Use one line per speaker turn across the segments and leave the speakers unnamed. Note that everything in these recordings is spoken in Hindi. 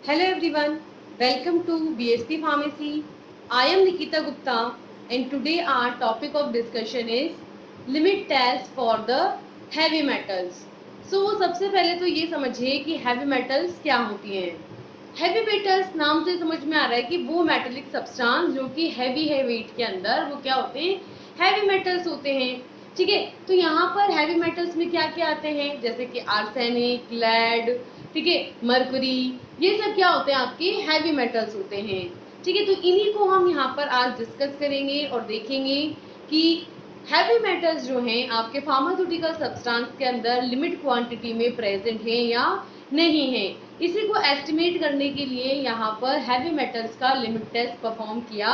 Hello everyone, welcome to BSP Pharmacy. I am Nikita Gupta and today our topic of discussion is limit test for the heavy metals. So सबसे पहले तो ये समझिए कि heavy metals क्या होती हैं. Heavy metals नाम से समझ में आ रहा है कि वो मेटेलिक सब्सटेंस जो कि हैवी है वेट के अंदर वो क्या होते हैं, हैवी मेटल्स होते हैं. ठीक है, तो यहाँ पर हैवी मेटल्स में क्या क्या आते हैं, जैसे कि आर्सेनिक, लेड, ठीक है, मरकरी, ये सब क्या होते हैं, आपके हैवी मेटल्स होते हैं. ठीक है, तो इन्हीं को हम यहाँ पर आज डिस्कस करेंगे और देखेंगे कि हैवी मेटल्स जो हैं आपके फार्मास्यूटिकल सब्सटेंस के अंदर लिमिट क्वांटिटी में प्रेजेंट हैं या नहीं है. इसी को एस्टिमेट करने के लिए यहाँ पर हैवी मेटल्स का लिमिट टेस्ट परफॉर्म किया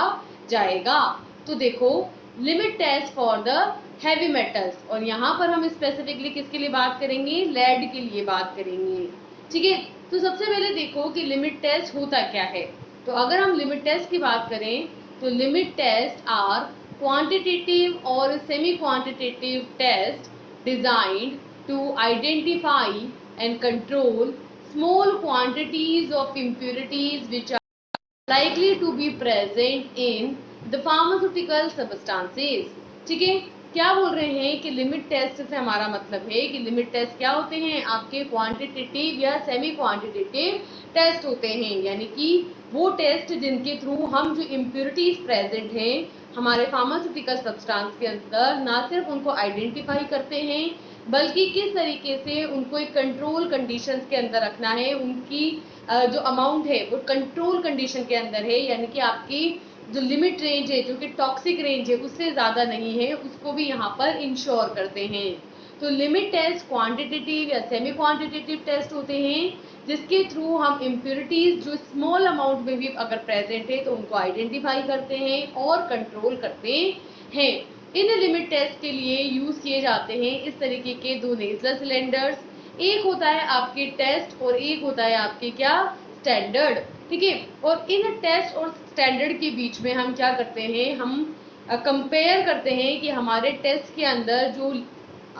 जाएगा. तो देखो, limit test for the heavy metals, और यहाँ पर हम स्पेसिफिकली किसके लिए बात करेंगे, लेड के लिए बात करेंगे. ठीक है, तो सबसे पहले देखो कि लिमिट टेस्ट होता क्या है. तो अगर हम लिमिट टेस्ट की बात करें तो लिमिट टेस्ट आर क्वांटिटेटिव और semi quantitative test designed to identify and control small quantities of impurities which are likely to be present in the pharmaceutical substances. ठीक है, क्या बोल रहे हैं कि लिमिट टेस्ट से हमारा मतलब है कि लिमिट टेस्ट क्या होते हैं, आपके क्वांटिटेटिव या सेमी क्वांटिटेटिव टेस्ट होते हैं, यानी कि वो टेस्ट जिनके थ्रू हम जो इम्प्योरिटीज प्रेजेंट हैं हमारे फार्मास्यूटिकल सब्सटेंस के अंदर ना सिर्फ उनको आइडेंटिफाई करते हैं बल्कि किस तरीके से उनको एक कंट्रोल कंडीशंस के अंदर रखना है, उनकी जो अमाउंट है वो कंट्रोल कंडीशन के अंदर है, यानी कि आपकी जो लिमिट रेंज है, जो कि टॉक्सिक रेंज है, उससे ज्यादा नहीं है, उसको भी यहाँ पर इंश्योर करते हैं. तो लिमिट टेस्ट क्वांटिटेटिव या सेमी क्वांटिटेटिव टेस्ट होते हैं जिसके थ्रू हम इम्प्योरिटीज जो स्मॉल अमाउंट में भी अगर प्रेजेंट है तो उनको आइडेंटिफाई करते हैं और कंट्रोल करते हैं. इन लिमिट टेस्ट के लिए यूज किए जाते हैं इस तरीके के दो नेजल सिलेंडर्स. एक होता है आपके टेस्ट और एक होता है आपके क्या, स्टैंडर्ड. ठीक है, और इन टेस्ट और स्टैंडर्ड के बीच में हम क्या करते हैं, हम कंपेयर करते हैं कि हमारे टेस्ट के अंदर जो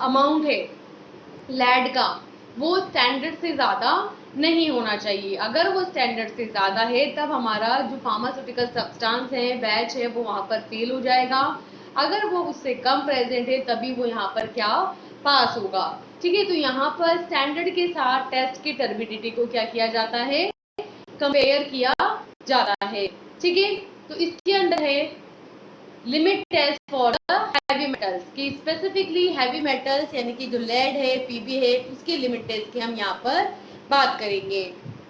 अमाउंट है लैड का वो स्टैंडर्ड से ज्यादा नहीं होना चाहिए. अगर वो स्टैंडर्ड से ज्यादा है तब हमारा जो फार्मास्यूटिकल सब्सटेंस है, बैच है, वो वहां पर फेल हो जाएगा. अगर वो उससे कम प्रेजेंट है तभी वो यहाँ पर क्या, पास होगा. ठीक है, तो यहाँ पर स्टैंडर्ड के साथ टेस्ट की टर्बिडिटी को क्या किया जाता है, कंपेयर किया जाता है. ठीक है, तो इसके अंदर है limit test for the heavy metals की स्पेसिफिकली हैवी मेटल्स यानी कि जो लेड है, पीबी है, उसके लिमिट टेस्ट की हम यहाँ पर बात करेंगे.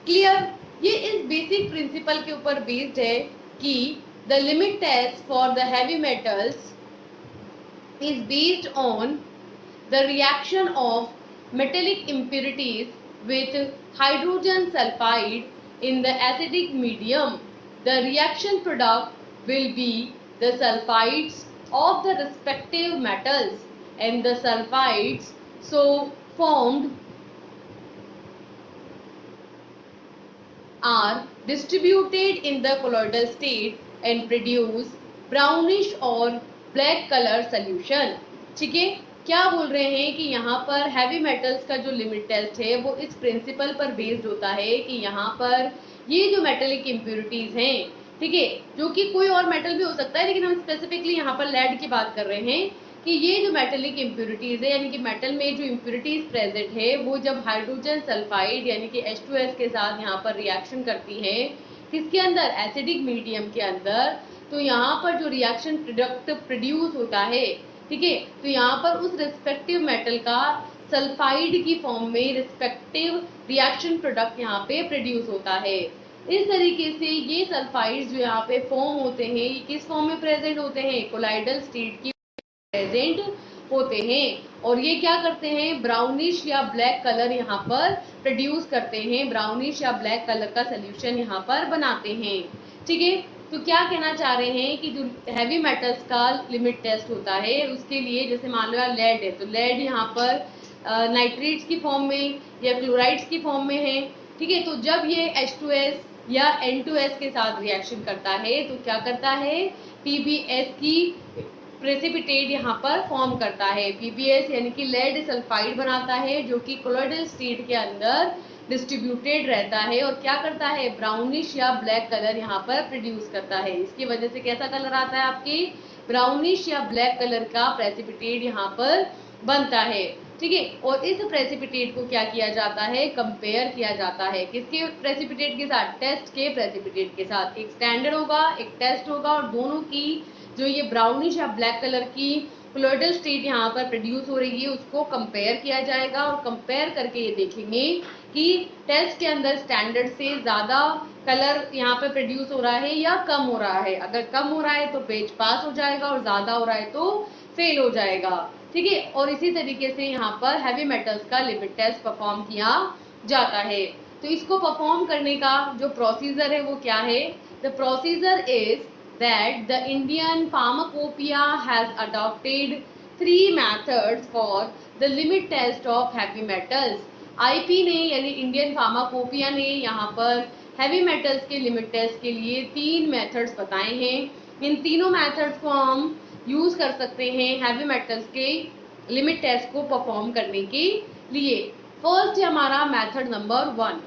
क्लियर, ये इस बेसिक प्रिंसिपल के ऊपर बेस्ड है कि the limit test for the heavy metals is based on the reaction of metallic impurities with hydrogen sulfide in the acidic medium. The reaction product will be the sulfides of the respective metals, and the sulfides so formed are distributed in the colloidal state and produce brownish और ब्लैक कलर सोल्यूशन. ठीक है, क्या बोल रहे हैं कि यहाँ पर हैवी मेटल्स का जो लिमिट टेस्ट है वो इस प्रिंसिपल पर बेस्ड होता है कि यहाँ पर ये जो मेटेलिक इम्प्योरिटीज हैं, ठीक है, जो कि कोई और मेटल भी हो सकता है लेकिन हम स्पेसिफिकली यहाँ पर लेड की बात कर रहे हैं कि ये जो मेटेलिक इम्प्योरिटीज है यानी कि मेटल में जो इम्प्योरिटीज प्रेजेंट है वो जब हाइड्रोजन सल्फाइड यानी कि H2S के साथ यहाँ पर रिएक्शन करती है किसके अंदर, एसिडिक मीडियम के अंदर, तो यहाँ पर जो रिएक्शन प्रोडक्ट प्रोड्यूस होता है, ठीक है, तो यहाँ पर उस रिस्पेक्टिव मेटल का सल्फाइड की फॉर्म में रिस्पेक्टिव रिएक्शन प्रोडक्ट यहाँ पे प्रोड्यूस होता है. इस तरीके से ये सल्फाइड जो यहाँ पे फॉर्म होते हैं ये किस फॉर्म में प्रेजेंट होते हैं, कोलाइडल स्टेट की प्रेजेंट होते हैं और ये क्या करते हैं, ब्राउनिश या ब्लैक कलर यहाँ पर प्रोड्यूस करते हैं, ब्राउनिश या ब्लैक कलर का सोल्यूशन यहाँ पर बनाते हैं. ठीक है, तो क्या कहना चाह रहे हैं कि जो हैवी मेटल्स का लिमिट टेस्ट होता है उसके लिए, जैसे मान लो लेड है तो लेड यहाँ पर नाइट्रेट्स की फॉर्म में या क्लोराइड्स की फॉर्म में है. ठीक है, तो जब ये H2S या N2S के साथ रिएक्शन करता है तो क्या करता है, PbS की प्रेसिपिटेट यहाँ पर फॉर्म करता है. PbS यानी कि लेड सल्फाइड बनाता है जो कि कोलोइडल स्टेट के अंदर डिस्ट्रीब्यूटेड रहता है और क्या करता है, ब्राउनिश या ब्लैक कलर यहाँ पर प्रोड्यूस करता है। इसकी वजह से कैसा कलर आता है आपके, ब्राउनिश या ब्लैक कलर का प्रेसिपिटेट यहाँ पर बनता है। ठीक है, और इस प्रेसिपिटेट को क्या किया जाता है, कंपेयर किया जाता है किसके प्रेसिपिटेट के साथ, टेस्ट के प्रेसिपिटेट के साथ। एक स्टैंडर्ड होगा, एक टेस्ट होगा, और दोनों की जो ये ब्राउनिश या ब्लैक कलर की कोलोइडल स्टेट यहाँ पर प्रोड्यूस हो रही है उसको कंपेयर किया जाएगा, और कंपेयर करके ये देखेंगे कि टेस्ट के अंदर स्टैंडर्ड से ज्यादा कलर यहाँ पे प्रोड्यूस हो रहा है या कम हो रहा है। अगर कम हो रहा है तो पेज पास हो जाएगा और ज्यादा हो रहा है तो फेल हो जाएगा। ठीक है, और इसी तरीके से यहाँ पर हैवी मेटल्स का लिमिट टेस्ट परफॉर्म किया जाता है। तो इसको परफॉर्म करने का जो प्रोसीजर है वो क्या है, the procedure is that the Indian Pharmacopoeia has adopted 3 methods for the limit test of heavy metals. IP ने यानी इंडियन फार्माकोपिया ने यहाँ पर हैवी मेटल्स के लिमिट टेस्ट के लिए 3 मेथड्स बताए हैं। इन तीनों मेथड्स को हम यूज कर सकते हैं हैवी मेटल्स के लिमिट टेस्ट को परफॉर्म करने के लिए। फर्स्ट है हमारा method number 1।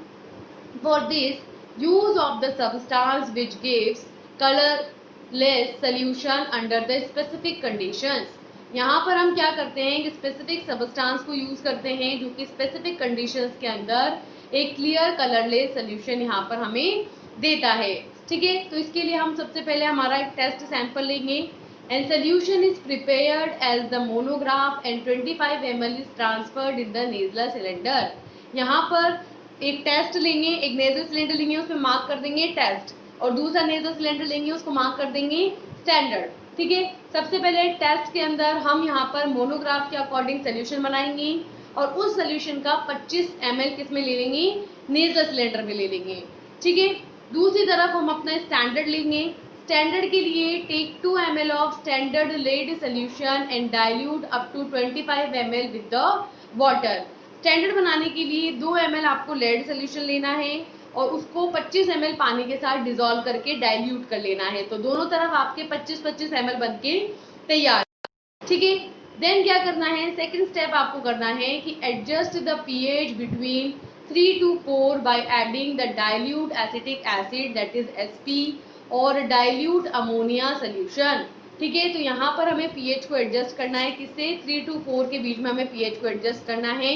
For this use of the substance which gives colour less solution under the specific conditions. यहाँ पर हम क्या करते हैं कि स्पेसिफिक सबस्टांस को यूज करते हैं जो कि स्पेसिफिक कंडीशंस के अंदर एक क्लियर कलरलेस सोल्यूशन यहाँ पर हमें देता है। ठीक है, तो इसके लिए हम सबसे पहले हमारा एक टेस्ट सैंपल लेंगे and solution is prepared as the monograph and 25 ml is transferred in the Nessler cylinder. यहाँ पर एक टेस्ट लेंगे, एक नेजल सिलेंडर लेंगे, उसमें मार्क कर देंगे टेस्ट, और दूसरा नेजल सिलेंडर लेंगे उसको मार्क कर देंगे स्टैंडर्ड। ठीक है, सबसे पहले टेस्ट के अंदर हम यहाँ पर मोनोग्राफ के अकॉर्डिंग सोल्यूशन बनाएंगे और उस सोल्यूशन का 25 ml किस में ले लेंगे, नेजल सिलेंडर में ले लेंगे। ठीक है, दूसरी तरफ हम अपना स्टैंडर्ड लेंगे। स्टैंडर्ड के लिए take 2 ml of standard lead solution and dilute up to 25 ml with the water. Standard बनाने के लिए 2 ml आपको लेड सोल्यूशन लेना है और उसको 25 ml पानी के साथ डिसॉल्व करके डाइल्यूट कर लेना है। तो दोनों तरफ आपके 25-25 ml बन के तैयार। ठीक है, देन क्या करना है, सेकंड स्टेप आपको करना है कि adjust the pH between 3 to 4 by adding the dilute acetic acid that is SP और डाइल्यूट अमोनिया सोल्यूशन। ठीक है, तो यहाँ पर हमें पीएच को एडजस्ट करना है, किससे, 3 to 4 के बीच में हमें पीएच को एडजस्ट करना है।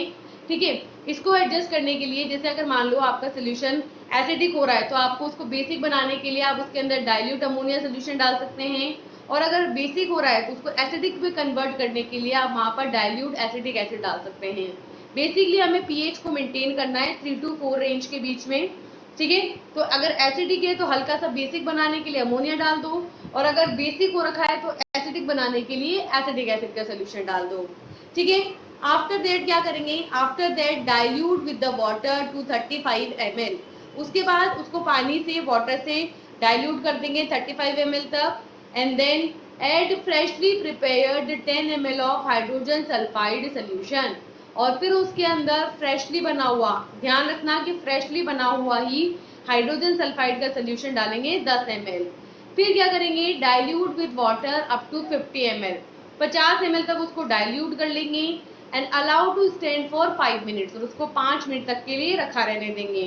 ठीक है, इसको एडजस्ट करने के लिए जैसे अगर मान लो आपका सोल्यूशन एसिडिक हो रहा है तो आपको उसको बेसिक बनाने के लिए आप उसके अंदर डाइल्यूट अमोनिया सोल्यूशन डाल सकते हैं, और अगर बेसिक हो रहा है तो उसको एसिडिक में कन्वर्ट करने के लिए आप वहाँ पर डाइल्यूट एसिटिक एसिड डाल सकते हैं। बेसिकली हमें पीएच को मेंटेन करना है 3 to 4 रेंज के बीच में। ठीक है, तो अगर एसिडिक है तो हल्का सा बेसिक बनाने के लिए अमोनिया डाल दो, और अगर बेसिक हो रखा है तो एसिडिक बनाने के लिए एसिटिक एसिड का सोल्यूशन डाल दो। ठीक है, आफ्टर दैट क्या करेंगे, after that dilute with the water to 35 ml। उसके बाद उसको पानी से वाटर से डाइल्यूट कर देंगे 35 ml तक, and then add freshly prepared 10 ml of hydrogen sulphide solution. और फिर उसके अंदर फ्रेशली बना हुआ, ध्यान रखना कि फ्रेशली बना हुआ ही हाइड्रोजन सल्फाइड का सोल्यूशन डालेंगे 10 ml। फिर क्या करेंगे, dilute with water up to 50 ml, 50 ml तक उसको डाइल्यूट कर लेंगे and allow to stand for 5 minutes, और उसको 5 मिनट तक के लिए रखा रहने देंगे।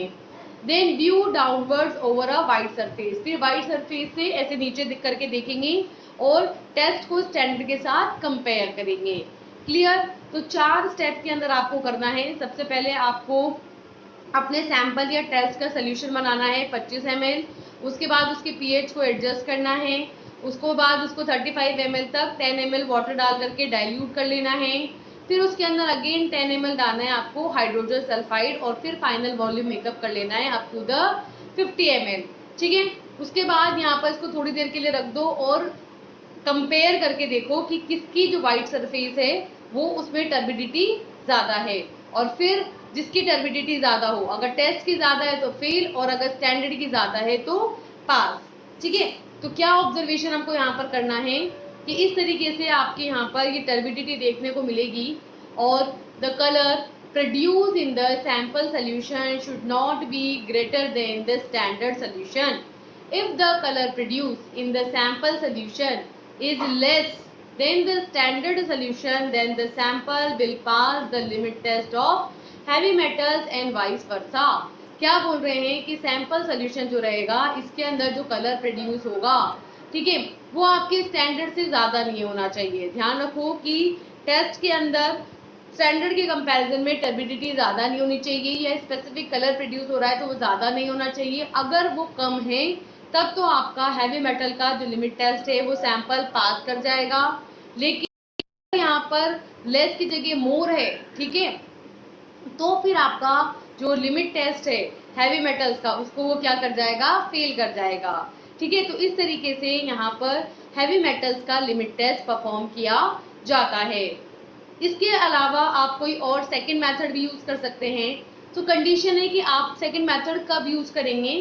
Then view downwards over a white surface, फिर वाइट सरफेस से ऐसे नीचे दिख करके देखेंगे और टेस्ट को स्टैंडर्ड के साथ कंपेयर करेंगे। क्लियर, तो 4 स्टेप के अंदर आपको करना है। सबसे पहले आपको अपने सैंपल या टेस्ट का सोल्यूशन बनाना है 25 ml, उसके बाद उसके पीएच को एडजस्ट करना है, उसको बाद उसको 35 ml तक 10 ml वाटर डाल करके डाइल्यूट कर लेना है, फिर उसके अंदर अगेन 10 ml डालना है आपको हाइड्रोजन सल्फाइड, और फिर फाइनल वॉल्यूम मेकअप कर लेना है अप टू द 50 ml। ठीक है, उसके बाद यहाँ पर इसको थोड़ी देर के लिए रख दो और कंपेयर करके देखो कि किसकी जो व्हाइट सरफेस है वो उसमें टर्बिडिटी ज्यादा है, और फिर जिसकी टर्बिडिटी ज्यादा हो, अगर टेस्ट की ज्यादा है तो फेल, और अगर स्टैंडर्ड की ज्यादा है तो पास। ठीक है, तो क्या ऑब्जर्वेशन हमको यहाँ पर करना है कि इस तरीके से आपके यहाँ पर ये टर्बिडिटी देखने को मिलेगी, और the colour produce in the sample solution should not be greater than the standard solution. If the colour produce in the sample solution is less than the standard solution, then the sample will pass the limit test of heavy metals and vice versa. क्या बोल रहे हैं कि सैंपल सोल्यूशन जो रहेगा इसके अंदर जो कलर प्रोड्यूस होगा, ठीक है, वो आपके स्टैंडर्ड से ज़्यादा नहीं होना चाहिए। ध्यान रखो कि टेस्ट के अंदर स्टैंडर्ड के कंपैरिजन में टर्बिडिटी ज़्यादा नहीं होनी चाहिए, या स्पेसिफिक कलर प्रोड्यूस हो रहा है तो वो ज़्यादा नहीं होना चाहिए। अगर वो कम है तब तो आपका हैवी मेटल का जो लिमिट टेस्ट है वो सैंपल पास कर जाएगा। लेकिन यहाँ पर लेस की जगह मोर है, ठीक है, तो फिर आपका जो लिमिट टेस्ट है हैवी मेटल्स का उसको वो क्या कर जाएगा, फेल कर जाएगा। ठीक है, तो इस तरीके से यहाँ पर हैवी मेटल्स का लिमिट टेस्ट परफॉर्म किया जाता है। इसके अलावा आप कोई और सेकंड मेथड भी यूज कर सकते हैं। तो कंडीशन है कि आप सेकंड मेथड कब यूज करेंगे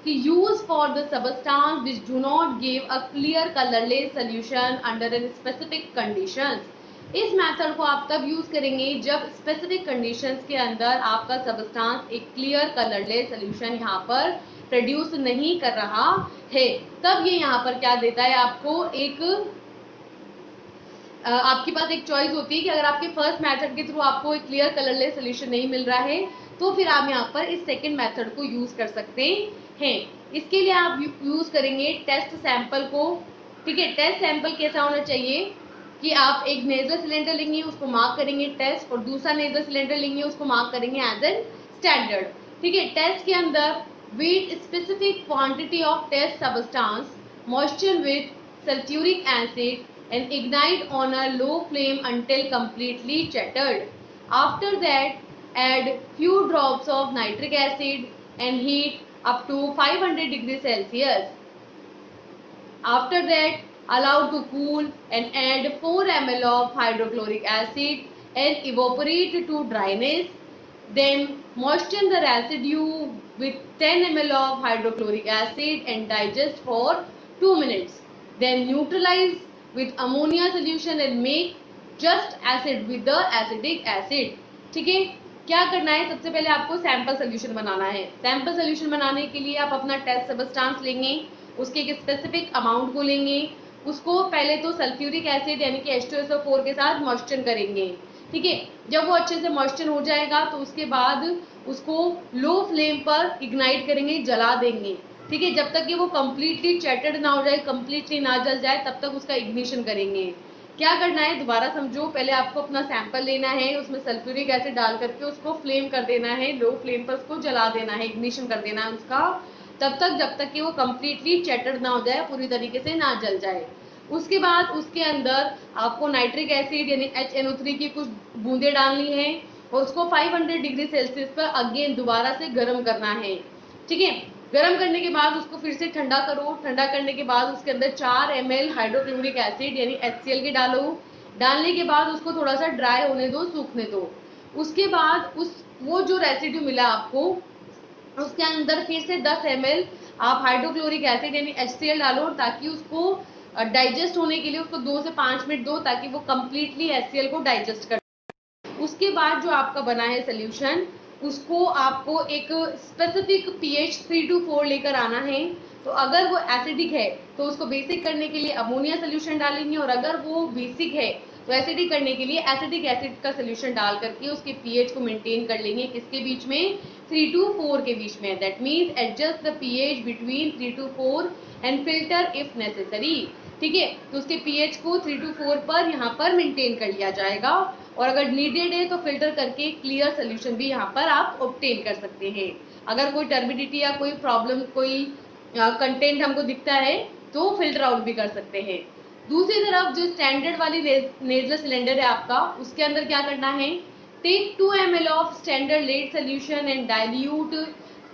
कि use for the substance which do not give a clear colourless solution under an specific conditions. इस मेथड को आप तब यूज करेंगे जब स्पेसिफिक कंडीशंस के अंदर आपका सबस्टांस एक क्लियर कलरलेस सोल्यूशन यहाँ पर प्रोड्यूस नहीं कर रहा है। तब ये यहाँ पर क्या देता है आपको, एक आपके पास एक चॉइस होती है कि अगर आपके फर्स्ट मेथड के थ्रू आपको एक क्लियर कलरलेस सोल्यूशन नहीं मिल रहा है तो फिर आप यहाँ पर इस सेकंड मेथड को यूज कर सकते हैं। इसके लिए आप यूज करेंगे टेस्ट सैंपल को। ठीक है, टेस्ट सैंपल कैसा होना चाहिए कि आप एक नेजल सिलेंडर लेंगे, उसको मार्क करेंगे टेस्ट, और दूसरा नेजल सिलेंडर लेंगे, उसको मार्क करेंगे एज एन स्टैंडर्ड। ठीक है, टेस्ट के अंदर with specific quantity of test substance moisture with sulphuric acid and ignite on a low flame until completely shattered. After that, add few drops of nitric acid and heat up to 500 degrees Celsius. After that, allow to cool and add 4 ml of hydrochloric acid and evaporate to dryness. Then moisten the residue with 10 ml of hydrochloric acid and digest for 2 minutes. Then neutralize with ammonia solution and make just acid with the acetic acid. ठीक है, क्या करना है, सबसे पहले आपको सैंपल सोल्यूशन बनाना है। सैंपल सोल्यूशन बनाने के लिए आप अपना टेस्ट सबस्टांस लेंगे, उसके एक स्पेसिफिक अमाउंट को लेंगे, उसको पहले तो सल्फ्यूरिक एसिड यानी कि H2SO4 के साथ मॉइस्चर करेंगे। ठीक है, जब वो अच्छे से मॉइस्चर हो जाएगा तो उसके बाद उसको लो फ्लेम पर इग्नाइट करेंगे, जला देंगे। ठीक है, जब तक कि वो कम्प्लीटली चैटर्ड ना हो जाए, कम्प्लीटली ना जल जाए, तब तक उसका इग्निशन करेंगे। क्या करना है, दोबारा समझो, पहले आपको अपना सैंपल लेना है, उसमें सल्फ्यूरिक एसिड डाल करके उसको फ्लेम कर देना है, लो फ्लेम पर उसको जला देना है, इग्निशन कर देना है उसका, तब तक जब तक कि वो कम्प्लीटली चैटर्ड ना हो जाए, पूरी तरीके से ना जल जाए। उसके बाद उसके अंदर आपको नाइट्रिक एसिड यानी HNO3 की कुछ बूंदे डालनी है और उसको 500 डिग्री सेल्सियस पर अगेन दोबारा से गर्म करना है। ठीक है, गर्म करने के बाद उसको फिर से ठंडा करो। ठंडा करने के बाद उसके अंदर 4 ml हाइड्रोक्लोरिक एसिड यानी HCl के डालो। डालने के बाद उसको थोड़ा सा ड्राई होने दो, सूखने दो। उसके बाद वो जो रेसिड्यू मिला आपको उसके अंदर फिर से 10 ml आप हाइड्रोक्लोरिक एसिड यानी HCl डालो, ताकि उसको डाइजेस्ट होने के लिए उसको 2 से 5 मिनट दो, ताकि वो कम्प्लीटली HCl को डाइजेस्ट कर। उसके बाद जो आपका बना है सोल्यूशन, उसको आपको एक स्पेसिफिक pH 3 to 4 लेकर आना है। तो अगर वो एसिडिक है तो उसको बेसिक करने के लिए अमोनिया सोल्यूशन डालेंगे, और अगर वो बेसिक है तो एसिडिक करने के लिए एसिडिक एसिड का सोल्यूशन डाल करके उसके pH को मेंटेन कर लेंगे। किसके बीच में, 3 to 4 के बीच में। That means adjust the pH between 3 to 4 and filter if necessary. ठीक है, तो उसके pH को 3 to 4 पर यहाँ पर मेंटेन कर लिया जाएगा, और अगर नीडेड है तो फिल्टर करके क्लियर सोल्यूशन भी यहाँ पर आप ऑब्टेन कर सकते हैं। अगर कोई टर्बिडिटी या कोई प्रॉब्लम, कोई कंटेंट हमको दिखता है तो फिल्टर आउट भी कर सकते हैं। दूसरी तरफ जो स्टैंडर्ड वाली नेजल सिलेंडर है आपका, उसके अंदर क्या करना है, take 2 ml of standard lead solution and dilute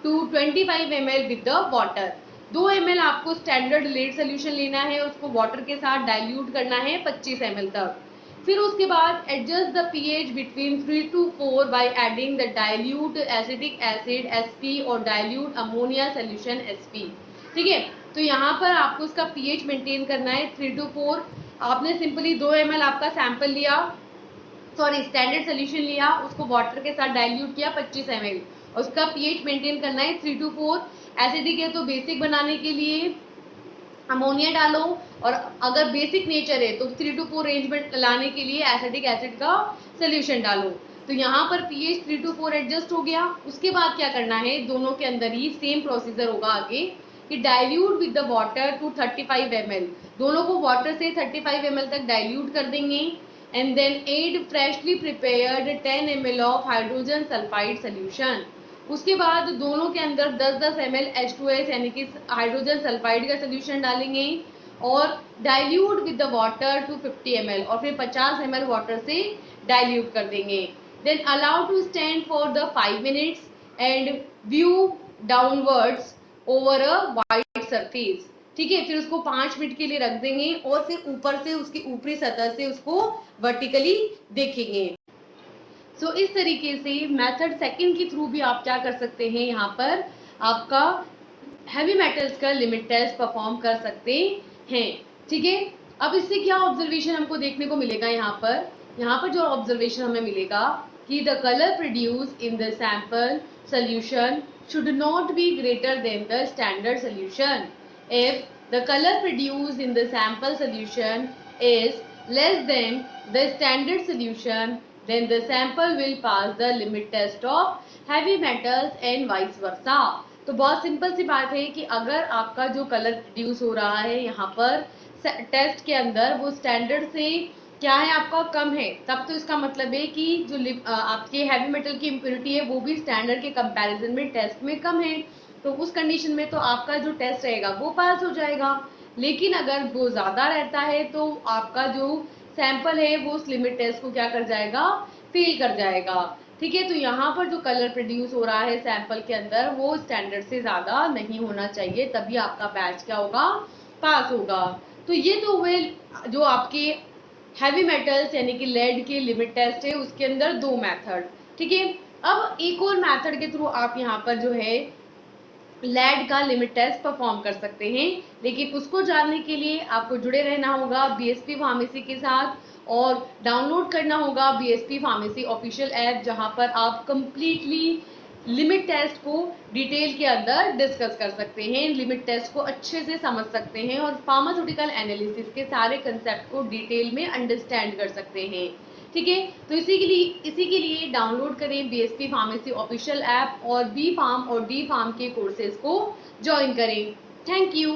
to 25 ml with the water. 2 ml आपको स्टैंडर्ड लेड सोल्यूशन लेना है, उसको वाटर के साथ डाइल्यूट करना है 25 ml तक। फिर उसके बाद adjust the pH between 3 to 4 by adding the dilute acidic acid SP और डाइल्यूट अमोनिया सोल्यूशन SP। ठीक है, तो यहाँ पर आपको उसका pH मेंटेन करना है 3 to 4। आपने सिंपली 2 ml आपका सैंपल लिया, सॉरी स्टैंडर्ड सोल्यूशन लिया, उसको वाटर के साथ डाइल्यूट किया 25 ml, और उसका pH मेंटेन करना है 3 to 4। एसिडिक है तो बेसिक बनाने के लिए अमोनिया डालो, और अगर बेसिक नेचर है तो 3 to 4 रेंज में लाने के लिए एसिडिक एसिड का सोल्यूशन डालो। तो यहाँ पर pH 3 to 4 एडजस्ट हो गया। उसके बाद क्या करना है, दोनों के अंदर ही सेम प्रोसीजर होगा आगे कि dilute with the water to 35 ml, दोनों को वाटर से 35 ml तक डाइल्यूट कर देंगे। And then add freshly prepared 10 ml of hydrogen sulphide solution. उसके बाद दोनों के अंदर 10-10 ml H2S यानी कि हाइड्रोजन सल्फाइड का सोल्यूशन डालेंगे और dilute with the water to 50 ml और फिर 50 ml वाटर से डाइल्यूट कर देंगे। Then allow to stand for the 5 minutes and view downwards over a white surface. ठीक है, फिर उसको 5 मिनट के लिए रख देंगे और फिर ऊपर से उसकी ऊपरी सतह से उसको वर्टिकली देखेंगे। सो इस तरीके से मेथड सेकंड के थ्रू भी आप क्या कर सकते हैं, यहाँ पर आपका हैवी मेटल्स का लिमिट टेस्ट परफॉर्म कर सकते हैं। ठीक है, अब इससे क्या ऑब्जर्वेशन हमको देखने को मिलेगा, यहाँ पर जो ऑब्जर्वेशन हमें मिलेगा कि the colour produce in the sample solution should not be greater than the standard solution. If the color produced in the sample solution is less than the standard solution, then the sample will pass the limit test of heavy metals and vice versa. तो बहुत सिंपल सी बात है कि अगर आपका जो कलर प्रोड्यूस हो रहा है यहाँ पर टेस्ट के अंदर वो स्टैंडर्ड से क्या है आपका कम है, तब तो इसका मतलब है कि जो आपके हैवी मेटल की इम्प्योरिटी है वो भी स्टैंडर्ड के कंपैरिजन में टेस्ट में कम है। तो उस कंडीशन में तो आपका जो टेस्ट रहेगा वो पास हो जाएगा। लेकिन अगर वो ज़्यादा रहता है तो आपका जो सैंपल है वो उस लिमिट टेस्ट को क्या कर जाएगा, फेल कर जाएगा। ठीक है, तो यहाँ पर जो कलर प्रोड्यूस हो रहा है सैंपल के अंदर वो स्टैंडर्ड से ज़्यादा नहीं होना चाहिए, तभी आपका बैच क्या होगा, पास होगा। तो ये तो हुए जो आपके हैवी मेटल्स यानी कि लेड के लिमिट टेस्ट है, उसके अंदर 2 मेथड। ठीक है, अब एक और मेथड के थ्रू आप यहाँ पर जो है लेड का लिमिट टेस्ट परफॉर्म कर सकते हैं। लेकिन उसको जानने के लिए आपको जुड़े रहना होगा बीएसपी फार्मेसी के साथ और डाउनलोड करना होगा बीएसपी फार्मेसी ऑफिशियल ऐप, जहां पर आप कंप्लीटली लिमिट टेस्ट को डिटेल के अंदर डिस्कस कर सकते हैं, लिमिट टेस्ट को अच्छे से समझ सकते हैं और फार्मास्यूटिकल एनालिसिस के सारे कंसेप्ट को डिटेल में अंडरस्टैंड कर सकते हैं। ठीक है, तो इसी के लिए डाउनलोड करें बीएसपी फार्मेसी ऑफिशियल ऐप और बी फार्म और डी फार्म के कोर्सेज को ज्वाइन करें। Thank you.